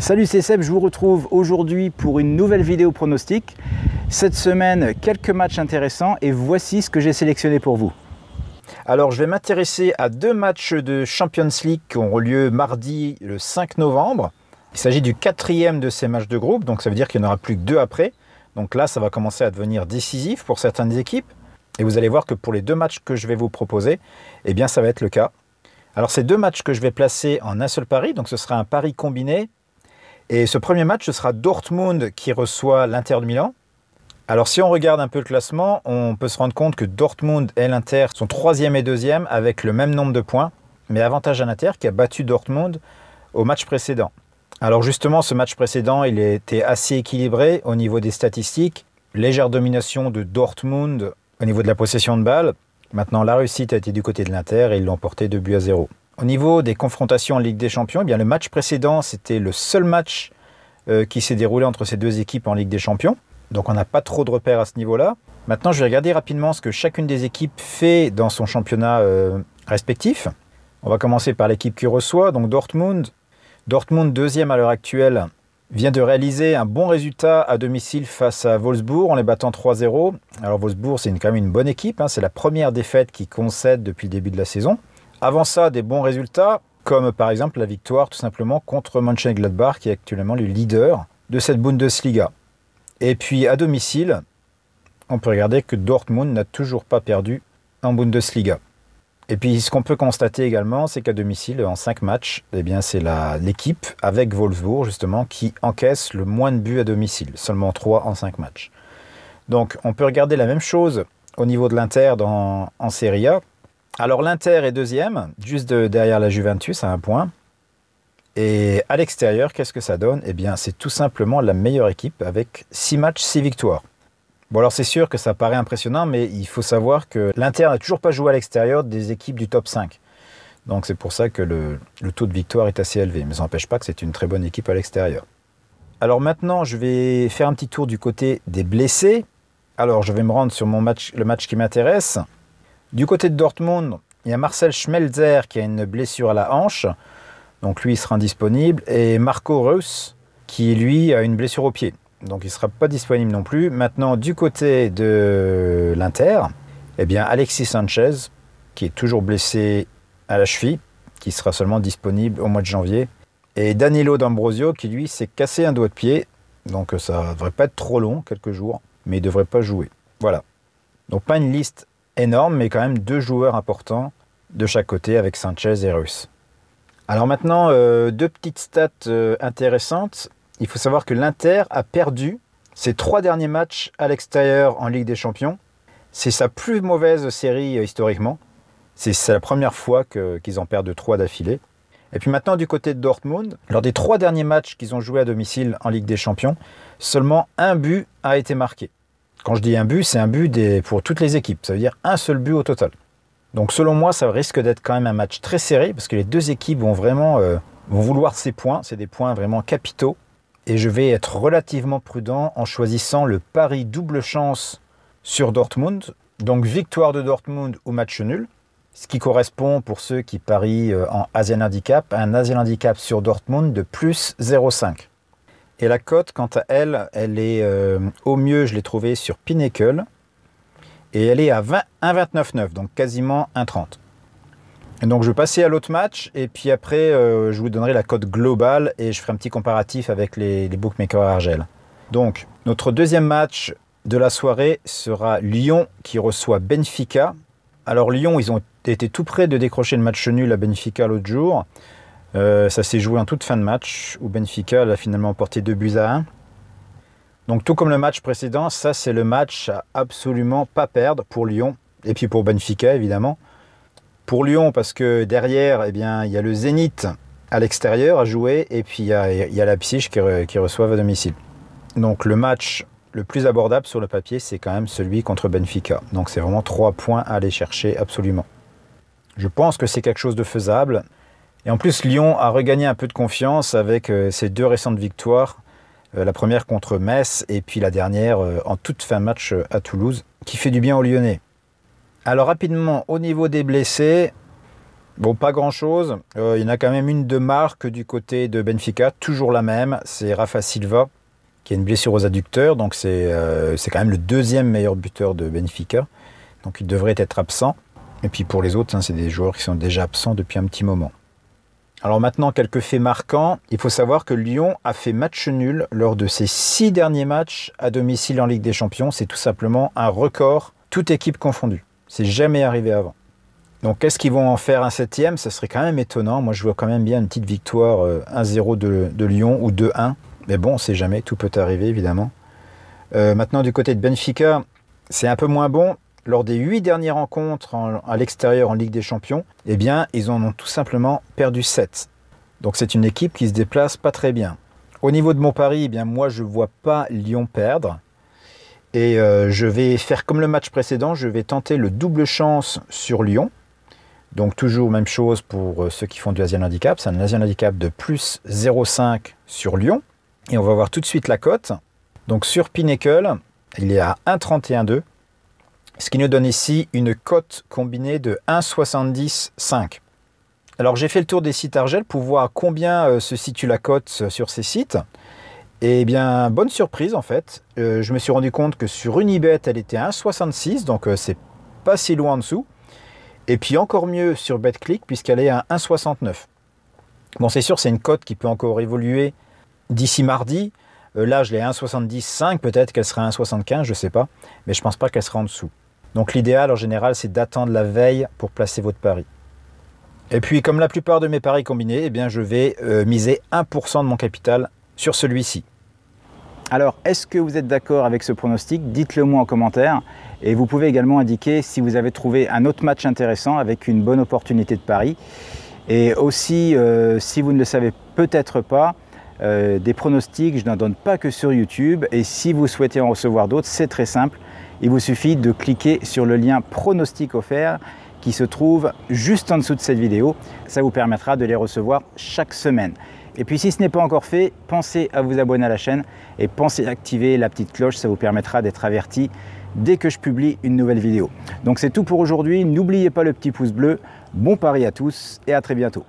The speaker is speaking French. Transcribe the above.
Salut, c'est Seb, je vous retrouve aujourd'hui pour une nouvelle vidéo pronostic. Cette semaine, quelques matchs intéressants et voici ce que j'ai sélectionné pour vous. Alors, je vais m'intéresser à deux matchs de Champions League qui auront lieu mardi le 5 novembre. Il s'agit du quatrième de ces matchs de groupe, donc ça veut dire qu'il n'y en aura plus que deux après. Donc là, ça va commencer à devenir décisif pour certaines équipes. Et vous allez voir que pour les deux matchs que je vais vous proposer, eh bien ça va être le cas. Alors, ces deux matchs que je vais placer en un seul pari, donc ce sera un pari combiné. Et ce premier match, ce sera Dortmund qui reçoit l'Inter de Milan. Alors si on regarde un peu le classement, on peut se rendre compte que Dortmund et l'Inter sont 3e et 2e avec le même nombre de points, mais avantage à l'Inter qui a battu Dortmund au match précédent. Alors justement, ce match précédent, il était assez équilibré au niveau des statistiques. Légère domination de Dortmund au niveau de la possession de balle. Maintenant, la réussite a été du côté de l'Inter et ils l'ont porté 2-0. Au niveau des confrontations en Ligue des Champions, eh bien, le match précédent, c'était le seul match qui s'est déroulé entre ces deux équipes en Ligue des Champions. Donc on n'a pas trop de repères à ce niveau-là. Maintenant, je vais regarder rapidement ce que chacune des équipes fait dans son championnat respectif. On va commencer par l'équipe qui reçoit, donc Dortmund. Dortmund, deuxième à l'heure actuelle, vient de réaliser un bon résultat à domicile face à Wolfsburg en les battant 3-0. Alors Wolfsburg, c'est quand même une bonne équipe, hein. C'est la première défaite qu'ils concèdent depuis le début de la saison. Avant ça, des bons résultats, comme par exemple la victoire tout simplement contre Mönchengladbach, qui est actuellement le leader de cette Bundesliga. Et puis à domicile, on peut regarder que Dortmund n'a toujours pas perdu en Bundesliga. Et puis ce qu'on peut constater également, c'est qu'à domicile, en 5 matchs, eh bien, c'est l'équipe avec Wolfsburg justement qui encaisse le moins de buts à domicile, seulement 3 en 5 matchs. Donc on peut regarder la même chose au niveau de l'Inter en Serie A. Alors l'Inter est deuxième, juste derrière la Juventus à 1 point. Et à l'extérieur, qu'est-ce que ça donne? Eh bien, c'est tout simplement la meilleure équipe avec 6 matchs, 6 victoires. Bon, alors c'est sûr que ça paraît impressionnant, mais il faut savoir que l'Inter n'a toujours pas joué à l'extérieur des équipes du top 5. Donc c'est pour ça que le taux de victoire est assez élevé. Mais ça n'empêche pas que c'est une très bonne équipe à l'extérieur. Alors maintenant, je vais faire un petit tour du côté des blessés. Alors, je vais me rendre sur le match qui m'intéresse. Du côté de Dortmund, il y a Marcel Schmelzer qui a une blessure à la hanche. Donc lui, il sera indisponible. Et Marco Reus, qui lui a une blessure au pied. Donc il ne sera pas disponible non plus. Maintenant, du côté de l'Inter, eh bien Alexis Sanchez, qui est toujours blessé à la cheville, qui sera seulement disponible au mois de janvier. Et Danilo D'Ambrosio, qui lui s'est cassé un doigt de pied. Donc ça ne devrait pas être trop long, quelques jours, mais il ne devrait pas jouer. Voilà. Donc pas une liste énorme, mais quand même 2 joueurs importants de chaque côté avec Sanchez et Reus. Alors maintenant, 2 petites stats intéressantes. Il faut savoir que l'Inter a perdu ses 3 derniers matchs à l'extérieur en Ligue des Champions. C'est sa plus mauvaise série historiquement. C'est la première fois qu'ils en perdent 3 d'affilée. Et puis maintenant, du côté de Dortmund, lors des 3 derniers matchs qu'ils ont joués à domicile en Ligue des Champions, seulement un but a été marqué. Quand je dis un but, c'est un but pour toutes les équipes. Ça veut dire un seul but au total. Donc selon moi, ça risque d'être quand même un match très serré parce que les deux équipes vont vraiment vont vouloir ces points. C'est des points vraiment capitaux. Et je vais être relativement prudent en choisissant le pari double chance sur Dortmund. Donc victoire de Dortmund ou match nul. Ce qui correspond pour ceux qui parient en Asian Handicap, un Asian Handicap sur Dortmund de plus 0,5. Et la cote, quant à elle, elle est au mieux, je l'ai trouvée sur Pinnacle. Et elle est à 1,29,9, donc quasiment 1,30. Et donc je vais passer à l'autre match, et puis après, je vous donnerai la cote globale, et je ferai un petit comparatif avec les bookmakers Argel. Donc, notre deuxième match de la soirée sera Lyon qui reçoit Benfica. Alors Lyon, ils ont été tout près de décrocher le match nul à Benfica l'autre jour. Ça s'est joué en toute fin de match, où Benfica a finalement porté 2-1. Donc tout comme le match précédent, ça c'est le match à absolument pas perdre pour Lyon, et puis pour Benfica évidemment. Pour Lyon, parce que derrière, eh bien, il y a le Zénith à l'extérieur à jouer, et puis il y a Leipzig qui reçoivent à domicile. Donc le match le plus abordable sur le papier, c'est quand même celui contre Benfica. Donc c'est vraiment 3 points à aller chercher absolument. Je pense que c'est quelque chose de faisable. Et en plus, Lyon a regagné un peu de confiance avec ses 2 récentes victoires. La première contre Metz et puis la dernière en toute fin de match à Toulouse, qui fait du bien aux Lyonnais. Alors rapidement, au niveau des blessés, Bon, pas grand-chose. Il y en a quand même une de marque du côté de Benfica, toujours la même. C'est Rafa Silva, qui a une blessure aux adducteurs. Donc c'est quand même le deuxième meilleur buteur de Benfica. Donc il devrait être absent. Et puis pour les autres, hein, c'est des joueurs qui sont déjà absents depuis un petit moment. Alors maintenant, quelques faits marquants. Il faut savoir que Lyon a fait match nul lors de ses 6 derniers matchs à domicile en Ligue des Champions. C'est tout simplement un record, toute équipe confondue. C'est jamais arrivé avant. Donc est-ce qu'ils vont en faire un 7e? Ça serait quand même étonnant. Moi je vois quand même bien une petite victoire 1-0 de Lyon ou 2-1. Mais bon, on ne sait jamais, tout peut arriver évidemment. Maintenant du côté de Benfica, c'est un peu moins bon. Lors des 8 dernières rencontres à l'extérieur en Ligue des Champions, eh bien, ils en ont tout simplement perdu 7. Donc c'est une équipe qui se déplace pas très bien. Au niveau de mon pari, eh bien, moi je ne vois pas Lyon perdre. Et je vais faire comme le match précédent, je vais tenter le double chance sur Lyon. Donc toujours même chose pour ceux qui font du Asian Handicap. C'est un Asian Handicap de plus 0,5 sur Lyon. Et on va voir tout de suite la cote. Donc sur Pinnacle, il est à 1,31,2. Ce qui nous donne ici une cote combinée de 1,70,5. Alors j'ai fait le tour des sites Argel pour voir combien se situe la cote sur ces sites. Et bien, bonne surprise en fait. Je me suis rendu compte que sur Unibet, elle était à 1,66, donc c'est pas si loin en dessous. Et puis encore mieux sur BetClick, puisqu'elle est à 1,69. Bon, c'est sûr, c'est une cote qui peut encore évoluer d'ici mardi. Là, je l'ai à 1,75, peut-être qu'elle sera à 1,75, je ne sais pas. Mais je ne pense pas qu'elle sera en dessous. Donc l'idéal en général, c'est d'attendre la veille pour placer votre pari. Et puis comme la plupart de mes paris combinés, eh bien, je vais miser 1% de mon capital sur celui-ci. Alors, est-ce que vous êtes d'accord avec ce pronostic? Dites-le moi en commentaire. Et vous pouvez également indiquer si vous avez trouvé un autre match intéressant avec une bonne opportunité de pari. Et aussi, si vous ne le savez peut-être pas, des pronostics, je n'en donne pas que sur YouTube. Et si vous souhaitez en recevoir d'autres, c'est très simple. Il vous suffit de cliquer sur le lien pronostic offert qui se trouve juste en dessous de cette vidéo. Ça vous permettra de les recevoir chaque semaine. Et puis si ce n'est pas encore fait, pensez à vous abonner à la chaîne et pensez à activer la petite cloche. Ça vous permettra d'être averti dès que je publie une nouvelle vidéo. Donc c'est tout pour aujourd'hui. N'oubliez pas le petit pouce bleu. Bon pari à tous et à très bientôt.